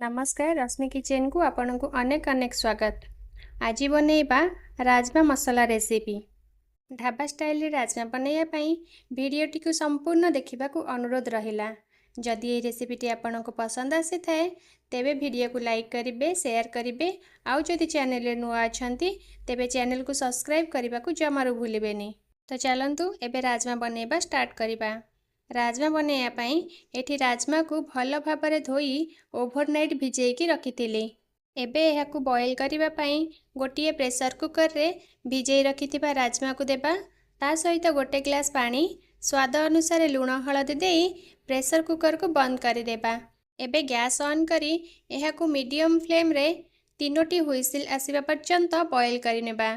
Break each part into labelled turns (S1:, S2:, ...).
S1: नमस्कार रश्मि किचन को आपन को अनेक अनेक स्वागत। आज बनैबा राजमा मसला रेसिपी। ढाबा स्टाइल राजमा बनैया वीडियोटी को संपूर्ण देखा अनुरोध रहिला। जदि ये रेसिपीटी आपन को पसंद आसी थाए तेबे वीडियो को लाइक करिवे, शेयर करिवे, आउ जदि चैनल रे नुआ अछंती तेबे चैनल को सब्सक्राइब करबा को जमारू भूलिबेनी। तो चलंतु एबे राजमा बनैबा स्टार्ट करिबा। राजमा बनैया एठी राजमा को भल भाबरे धोई ओवरनाइट भिजेकी रखिथिली। एबे एहाकु बॉयल करिबा पई गोटिए प्रेशर कुकर रे भिजेई रखिथिबा राजमा को देबा। ता सहित गोटे ग्लास पानी, स्वाद अनुसार लूण हळदी देई प्रेशर कुकर को बंद करि देबा। एबे गैस ऑन करी एहाकु मीडियम फ्लेम रे 3टी हुइसिल आसीबा पर्यंत बॉयल करि नेबा।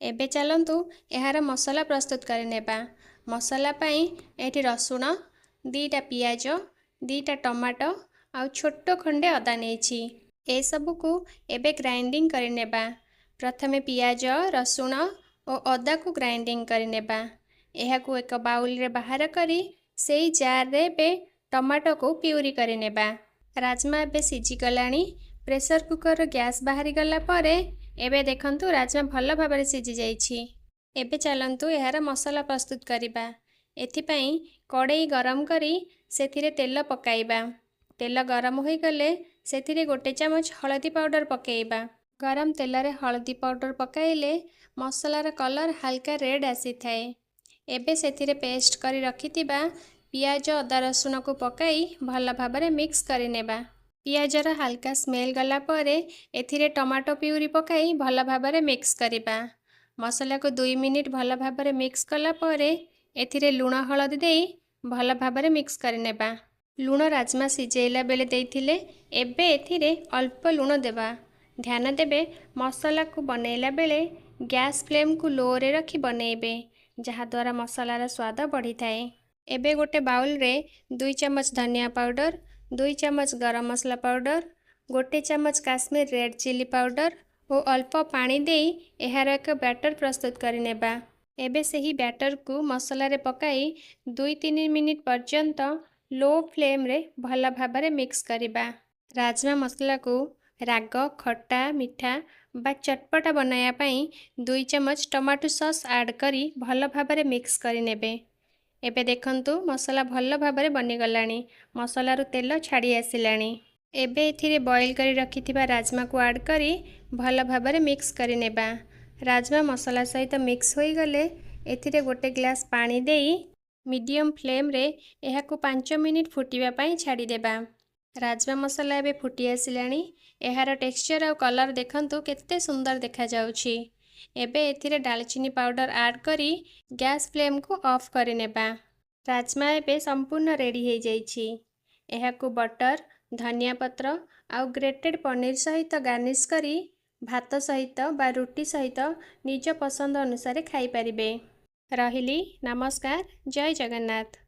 S1: एबे चलंतु एहार मसला प्रस्तुत करि नेबा। मसला पाई एठी रसुण, 2टा पियाज, 2टा टमाटो आउ छोटो खंडे अदा नेछि। ए सब को एबे ग्राइंडिंग करि नेबा। प्रथमे पियाज, रसुण और अदा को ग्राइंडिंग करि नेबा। एहाकु एक बाउल रे बाहर करी सेई जार रे बे टमाटो को प्यूरी करि नेबा। राजमा एबे सिझी गलानी। प्रेशर कुकर गैस बाहरी गला परे एबे देखंतु राजमा भल भाबरे सिझी जाइछि। एबे चलंतु एहार मसला प्रस्तुत करिबा। एथिपाई कड़ाई गरम करी सेथिरे तेल पकाइबा। तेल गरम होई गले सेथिरे गोटे चमच हळदी पाउडर पकाइबा। गरम तेल रे हळदी पाउडर पकाइले मसलार कलर हल्का रेड आसी थाए। एबे सेथिरे पेस्ट करी रखिथिबा पियाज, अदा, रसुण को पकाई भल भाबरे मिक्स करि नेबा। पियाजर हल्का स्मेल गला परे एथिरे टमाटो प्यूरी पकाई भल भाबरे मिक्स करिबा। मसला को 2 मिनिट भल भाबरे मिक्स कला परे एथिरे लूण हळदी देई भल भाबरे मिक्स करि नेबा। लूण राजमा सिझेला बेले देइथिले एबे एथिरे अल्प लूण देबा। ध्यान देबे मसला को बनैला बेले गैस फ्लेम को लो रे रखी बनैबे, जहा द्वारा मसलार स्वाद बढ़ी थाए। एबे गोटे बाउल रे 2 चमच धनिया पाउडर, 2 चमच गरम मसला पाउडर, गोटे चमच काश्मीर रेड चिली पाउडर और अल्प पानी देई एहार एक बैटर प्रस्तुत करि नेबा। एबे सही बैटर को मसला रे पकाई 2-3 मिनिट पर्यंत लो फ्लेम रे भल भाबरे मिक्स करिबा। राजमा मसला को राग, खट्टा, मिठा बा चटपटा बनाया पई 2 चमच टमाटो सॉस ऐड करी भल भाबरे मिक्स करि नेबे। एबे देखंतु मसला भल भाबरे बनि गलानी। मसलारू तेल छाड़ी आसिलानी। एबे एथिरे बॉयल करी रखिथिबा राजमा को ऐड करी भल भाबरे मिक्स करि नेबा। राजमा मसला सहित मिक्स होई गले एथिरे गोटे ग्लास पानी देई मीडियम फ्लेम रे एहाकु 5 मिनिट फुटिबा पई छाड़ी देबा। राजमा मसला एबे फुटी आसिलानी। एहार टेक्सचर और कलर देखंतु केते सुंदर देखा जाउछि। एबे एथिरे दालचीनी पाउडर ऐड करी गैस फ्लेम को ऑफ करि नेबा। राजमा एबे संपूर्ण रेडी हो जाइछि। एहाकु बटर, धनिया पत्र आउ ग्रेटेड पनीर सहित गार्निश करी भात सहित बा रुटी सहित निज पसंद अनुसार खाई परिबे। रहिली, नमस्कार, जय जगन्नाथ।